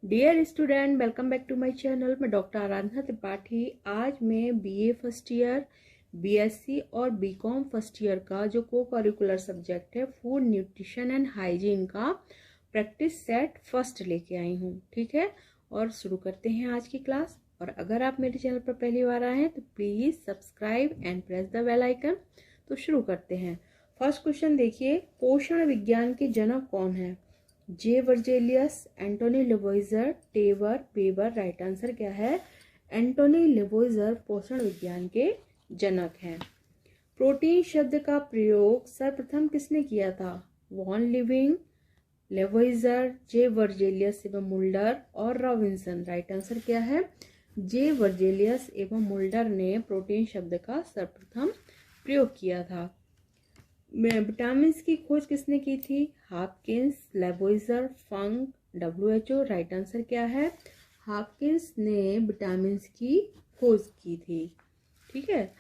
Dear student, welcome back to my channel. मैं doctor Aradhana Tripathi. आज मैं बीए फर्स्ट ईयर, बीएससी और बीकॉम फर्स्ट ईयर का जो को करिकुलर सब्जेक्ट है फूड न्यूट्रिशन एंड हाइजीन का प्रैक्टिस सेट फर्स्ट लेके आई हूँ। ठीक है, और शुरू करते हैं आज की क्लास। और अगर आप मेरे चैनल पर पहली बार आए हैं तो please subscribe and press the bell icon. तो शुरू करते हैं। फर्स्ट क्वेश्चन देखिए, पोषण विज्ञान के जनक कौन है? जे वर्जेलियस, एंटोनी लेवोइजर, टेवर, वेबर। राइट आंसर क्या है? एंटोनी लेवोइजर पोषण विज्ञान के जनक हैं। प्रोटीन शब्द का प्रयोग सर्वप्रथम किसने किया था? वॉन लिविंग, लेवोइजर, जे वर्जेलियस एवं मुल्डर और रॉबिन्सन। राइट आंसर क्या है? जे वर्जेलियस एवं मुल्डर ने प्रोटीन शब्द का सर्वप्रथम प्रयोग किया था। विटामिन की खोज किसने की थी? Hopkins, Lavoisier, Funk, WHO। Right answer क्या है? हॉपकिंस ने विटामिन की खोज की थी। ठीक है,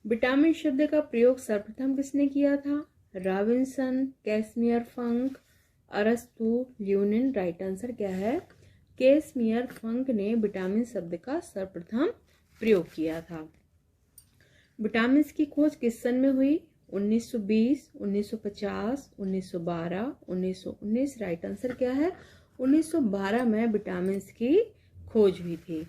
विटामिन शब्द का प्रयोग सर्वप्रथम किसने किया था? रॉबिन्सन, कैसमियर, फंक, अरस्तु, ल्यूनिन। राइट आंसर क्या है? कैसमियर फंक ने विटामिन शब्द का सर्वप्रथम प्रयोग किया था। विटामिन की खोज किस सन में हुई? 1920, 1950, 1912, 1919। राइट आंसर क्या है? 1912 में विटामिन की खोज हुई थी।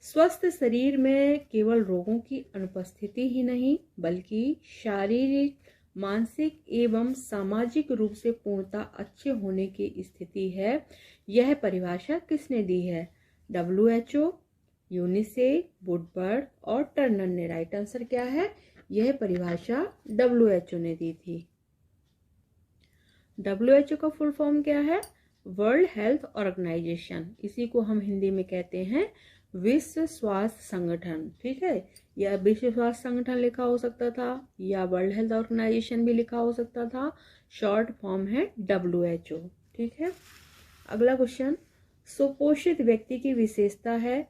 स्वस्थ शरीर में केवल रोगों की अनुपस्थिति ही नहीं बल्कि शारीरिक, मानसिक एवं सामाजिक रूप से पूर्णतः अच्छे होने की स्थिति है। यह परिभाषा किसने दी है? WHO, यूनिसेफ, वुडवर्ड और टर्नर ने। राइट आंसर क्या है? यह परिभाषा WHO ने दी थी। WHO का फुल फॉर्म क्या है? World health organisation. इसी को हम हिंदी में कहते हैं विश्व स्वास्थ्य संगठन। ठीक है, या विश्व स्वास्थ्य संगठन लिखा हो सकता था या वर्ल्ड हेल्थ ऑर्गेनाइजेशन भी लिखा हो सकता था। शॉर्ट फॉर्म है WHO। ठीक है, अगला क्वेश्चन, सुपोषित व्यक्ति की विशेषता है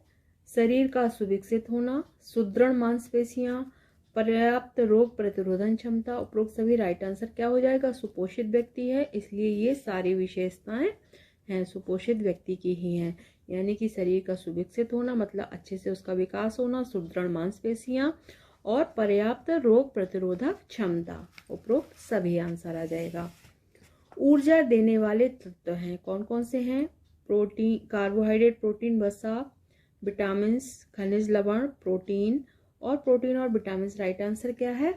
शरीर का सुविकसित होना, सुदृढ़ मांसपेशियां, पर्याप्त रोग प्रतिरोधन क्षमता। उपरोक्त सभी राइट आंसर क्या हो जाएगा? सुपोषित व्यक्ति है, इसलिए ये सारी विशेषताएं हैं सुपोषित व्यक्ति की ही हैं। यानी कि शरीर का सुविकसित होना मतलब अच्छे से उसका विकास होना, सुदृढ़ मांसपेशियां और पर्याप्त रोग प्रतिरोधक क्षमता। उपरोक्त सभी आंसर आ जाएगा। ऊर्जा देने वाले तत्व हैं कौन कौन से हैं? प्रोटीन, कार्बोहाइड्रेट, प्रोटीन, वसा, विटामिन, खनिज लवण, प्रोटीन और विटामिन। राइट आंसर क्या है?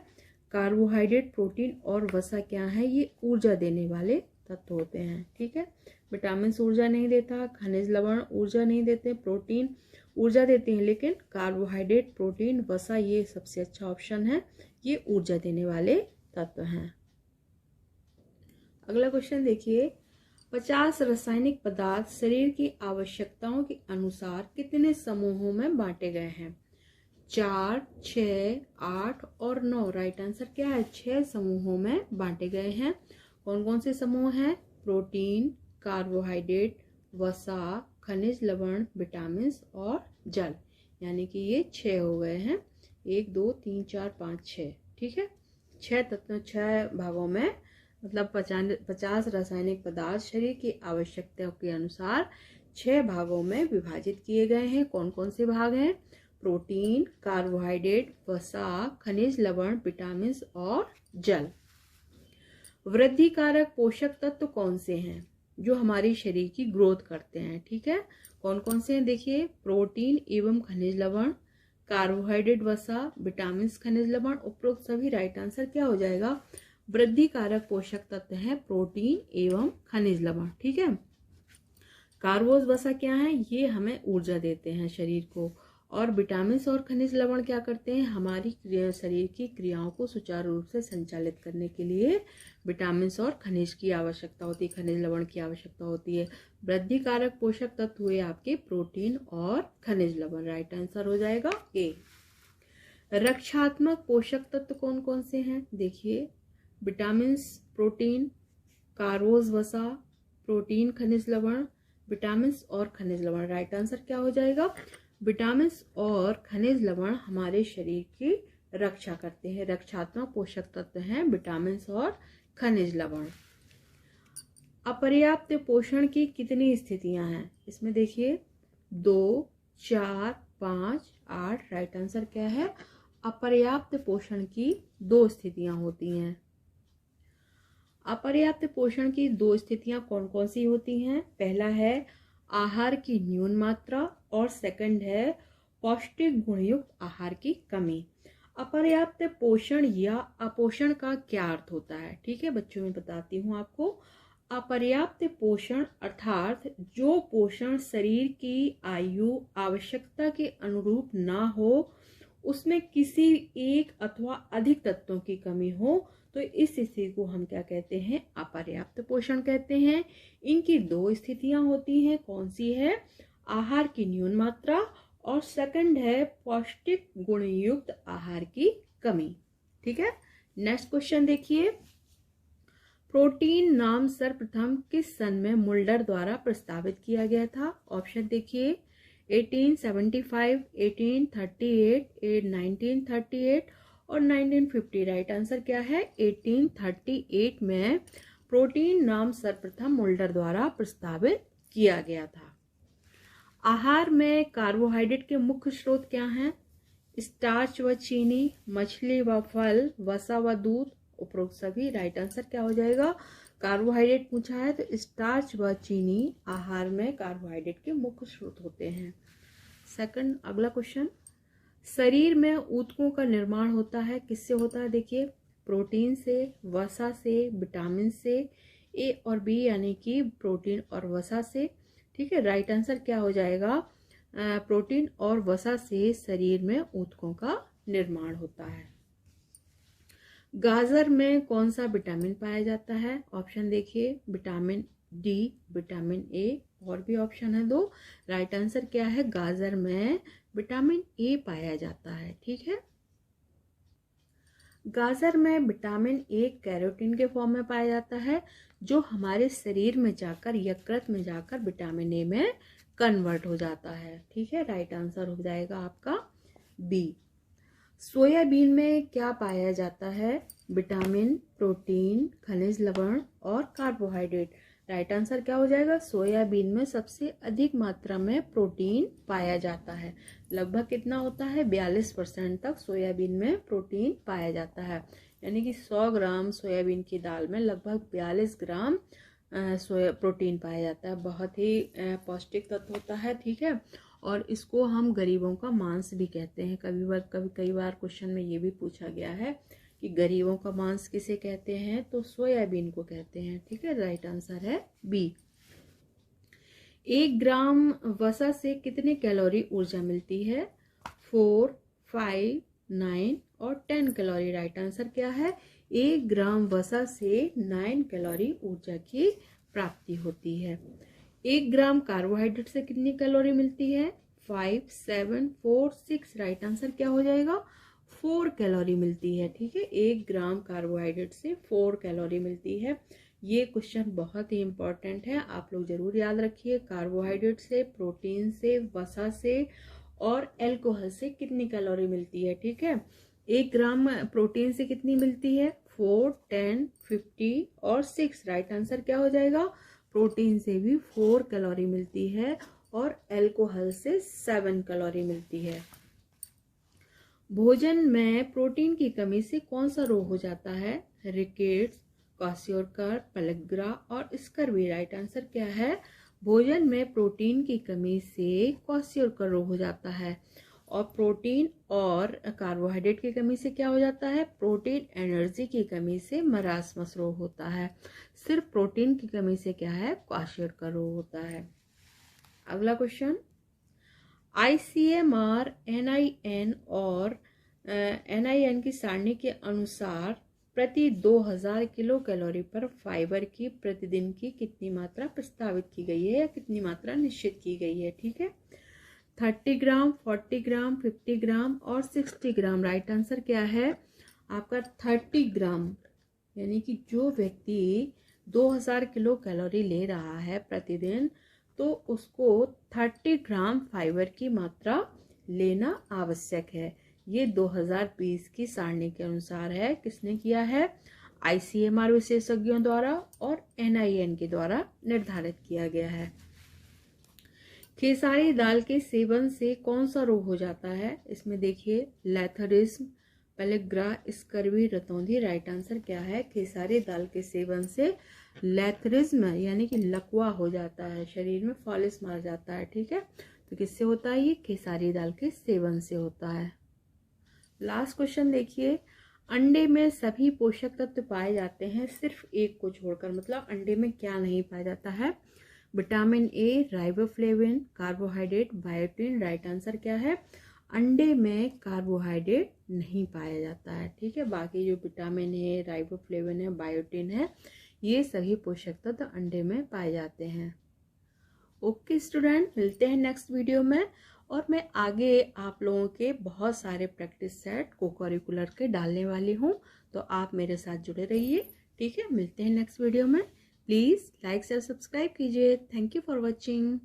कार्बोहाइड्रेट, प्रोटीन और वसा क्या है? ये ऊर्जा देने वाले तत्व होते हैं। ठीक है, विटामिन ऊर्जा नहीं देता, खनिज लवण ऊर्जा नहीं देते, प्रोटीन ऊर्जा देते हैं, लेकिन कार्बोहाइड्रेट, प्रोटीन, वसा ये सबसे अच्छा ऑप्शन है, ये ऊर्जा देने वाले तत्व हैं। अगला क्वेश्चन देखिए, 50 रासायनिक पदार्थ शरीर की आवश्यकताओं के अनुसार कितने समूहों में बांटे गए हैं? 4, 6, 8 और 9। राइट आंसर क्या है? 6 समूहों में बांटे गए हैं। कौन कौन से समूह हैं? प्रोटीन, कार्बोहाइड्रेट, वसा, खनिज लवण, विटामिन और जल। यानी कि ये 6 हो गए हैं। 1, 2, 3, 4, 5, 6। ठीक है, 6 तत्व 6 भागों में मतलब 50 रासायनिक पदार्थ शरीर की आवश्यकताओं के अनुसार 6 भागों में विभाजित किए गए हैं। कौन कौन से भाग हैं? प्रोटीन, कार्बोहाइड्रेट, वसा, खनिज लवण, विटामिन और जल। वृद्धि कारक पोषक तत्व कौन से हैं जो हमारी शरीर की ग्रोथ करते हैं? ठीक है, कौन कौन से हैं देखिए, प्रोटीन एवं खनिज लवण, कार्बोहाइड्रेट, वसा, विटामिन, खनिज लवण। उपरोक्त सभी राइट आंसर क्या हो जाएगा? वृद्धि कारक पोषक तत्व है प्रोटीन एवं खनिज लवण। ठीक है, कार्बोज, वसा क्या है? ये हमें ऊर्जा देते हैं शरीर को, और विटामिन और खनिज लवण क्या करते हैं? हमारी शरीर की क्रियाओं को सुचारू रूप से संचालित करने के लिए विटामिन और खनिज की आवश्यकता होती है, खनिज लवण की आवश्यकता होती है। वृद्धि कारक पोषक तत्व हुए आपके प्रोटीन और खनिज लवण। राइट आंसर हो जाएगा ए। रक्षात्मक पोषक तत्व कौन कौन से हैं? देखिए, विटामिन, प्रोटीन, कार्बोज, वसा, प्रोटीन, खनिज लवण, विटामिन और खनिज लवण। राइट आंसर क्या हो जाएगा? विटामिन और खनिज लवण हमारे शरीर की रक्षा करते हैं। रक्षात्मक पोषक तत्व हैं विटामिन और खनिज लवण। अपर्याप्त पोषण की कितनी स्थितियां हैं? इसमें देखिए 2, 4, 5, 8। राइट आंसर क्या है? अपर्याप्त पोषण की 2 स्थितियां होती हैं। अपर्याप्त पोषण की 2 स्थितियां कौन कौन सी होती हैं? पहला है आहार की न्यून मात्रा और सेकंड है पौष्टिक गुणयुक्त आहार की कमी। अपर्याप्त पोषण या अपोषण का क्या अर्थ होता है? ठीक है बच्चों, मैं बताती हूँ आपको। अपर्याप्त पोषण अर्थात जो पोषण शरीर की आयु आवश्यकता के अनुरूप ना हो, उसमें किसी एक अथवा अधिक तत्वों की कमी हो, तो इस स्थिति को हम क्या कहते हैं? अपर्याप्त पोषण कहते हैं। इनकी 2 स्थितियां होती हैं। कौन सी है? आहार की न्यून मात्रा और सेकंड है पौष्टिक गुणयुक्त आहार की कमी। ठीक है, नेक्स्ट क्वेश्चन देखिए। प्रोटीन नाम सर्वप्रथम किस सन में मुल्डर द्वारा प्रस्तावित किया गया था? ऑप्शन देखिए 1875, 1838, 1938 और 1950। राइट आंसर क्या है? 1838 में प्रोटीन नाम सर्वप्रथम मुल्डर द्वारा प्रस्तावित किया गया था। आहार में कार्बोहाइड्रेट के मुख्य स्रोत क्या हैं? स्टार्च व चीनी, मछली व फल, वसा व दूध, उपरोक्त सभी। राइट आंसर क्या हो जाएगा? कार्बोहाइड्रेट पूछा है तो स्टार्च व चीनी आहार में कार्बोहाइड्रेट के मुख्य स्रोत होते हैं। सेकंड, अगला क्वेश्चन। शरीर में ऊतकों का निर्माण होता है किससे होता है? देखिए प्रोटीन से, वसा से, विटामिन से, ए और बी यानी कि प्रोटीन और वसा से। ठीक है, राइट आंसर क्या हो जाएगा? प्रोटीन और वसा से शरीर में ऊतकों का निर्माण होता है। गाजर में कौन सा विटामिन पाया जाता है? ऑप्शन देखिए विटामिन डी, विटामिन ए, और भी ऑप्शन है 2। राइट आंसर क्या है? गाजर में विटामिन ए पाया जाता है। ठीक है, गाजर में विटामिन ए कैरोटीन के फॉर्म में पाया जाता है, जो हमारे शरीर में जाकर यकृत में जाकर विटामिन ए में कन्वर्ट हो जाता है। ठीक है, राइट आंसर हो जाएगा आपका बी। सोयाबीन में क्या पाया जाता है? विटामिन, प्रोटीन, खनिज लवण और कार्बोहाइड्रेट। राइट आंसर क्या हो जाएगा? सोयाबीन में सबसे अधिक मात्रा में प्रोटीन पाया जाता है। लगभग कितना होता है? 42% तक सोयाबीन में प्रोटीन पाया जाता है। यानी कि 100 ग्राम सोयाबीन की दाल में लगभग 42 ग्राम प्रोटीन पाया जाता है। बहुत ही पौष्टिक तत्व होता है। ठीक है, और इसको हम गरीबों का मांस भी कहते हैं। कई बार क्वेश्चन में ये भी पूछा गया है कि गरीबों का मांस किसे कहते हैं? तो सोयाबीन को कहते हैं। ठीक है, राइट आंसर है बी। 1 ग्राम वसा से कितनी कैलोरी ऊर्जा मिलती है? 4, 5, 9 और 10 कैलोरी। राइट आंसर क्या है? 1 ग्राम वसा से 9 कैलोरी ऊर्जा की प्राप्ति होती है। 1 ग्राम कार्बोहाइड्रेट से कितनी कैलोरी मिलती है? 5, 7, 4, 6। राइट आंसर क्या हो जाएगा? 4 कैलोरी मिलती है। ठीक है, 1 ग्राम कार्बोहाइड्रेट से 4 कैलोरी मिलती है। ये क्वेश्चन बहुत ही इंपॉर्टेंट है, आप लोग जरूर याद रखिए। कार्बोहाइड्रेट से, प्रोटीन से, वसा से और अल्कोहल से कितनी कैलोरी मिलती है? ठीक है, 1 ग्राम प्रोटीन से कितनी मिलती है? 4, 10, 50 और 6। राइट आंसर क्या हो जाएगा? प्रोटीन से भी 4 कैलोरी मिलती है और अल्कोहल से 7 कैलोरी मिलती है। भोजन में प्रोटीन की कमी से कौन सा रोग हो जाता है? रिकेट्स, क्वाशियोकर, पेलेग्रा और स्कर्वी। राइट आंसर क्या है? भोजन में प्रोटीन की कमी से क्वाशियोकर रोग हो जाता है। और प्रोटीन और कार्बोहाइड्रेट की कमी से क्या हो जाता है? प्रोटीन एनर्जी की कमी से मरासमस रोग होता है। सिर्फ प्रोटीन की कमी से क्या है? क्वाशियोकर रोग होता है। अगला क्वेश्चन। ICMR, NIN और NIN की सारणी के अनुसार प्रति 2000 किलो कैलोरी पर फाइबर की प्रतिदिन की कितनी मात्रा प्रस्तावित की गई है या कितनी मात्रा निश्चित की गई है? ठीक है, 30 ग्राम, 40 ग्राम, 50 ग्राम और 60 ग्राम। राइट आंसर क्या है आपका? 30 ग्राम। यानी कि जो व्यक्ति 2000 किलो कैलोरी ले रहा है प्रतिदिन, तो उसको 30 ग्राम फाइबर की मात्रा लेना आवश्यक है। ये 2020 की सारणी के अनुसार है। किसने किया है? ICMR विशेषज्ञों द्वारा और NIN के द्वारा निर्धारित किया गया है। खेसारी दाल के सेवन से कौन सा रोग हो जाता है? इसमें देखिए लैथरिज्म, पेलेग्रा, स्कर्वी, रतौंधी। राइट आंसर क्या है? खेसारी दाल के सेवन से लैथरिज्म यानी कि लकवा हो जाता है, शरीर में फॉलिस मार जाता है। ठीक है, तो किससे होता है? ये खेसारी दाल के सेवन से होता है। लास्ट क्वेश्चन देखिए, अंडे में सभी पोषक तत्व पाए जाते हैं सिर्फ एक को छोड़कर, मतलब अंडे में क्या नहीं पाया जाता है? Vitamin A, riboflavin, carbohydrate, biotin. Right answer क्या है? अंडे में कार्बोहाइड्रेट नहीं पाया जाता है। ठीक है, बाकी जो विटामिन है, राइबोफ्लेविन है, बायोटिन है, ये सभी पोषक तत्व अंडे में पाए जाते हैं। ओके स्टूडेंट, मिलते हैं नेक्स्ट वीडियो में, और मैं आगे आप लोगों के बहुत सारे प्रैक्टिस सेट को करिकुलर के डालने वाली हूँ, तो आप मेरे साथ जुड़े रहिए। ठीक है, मिलते हैं नेक्स्ट वीडियो में। प्लीज़ लाइक शेयर सब्सक्राइब कीजिए। Thank you for watching.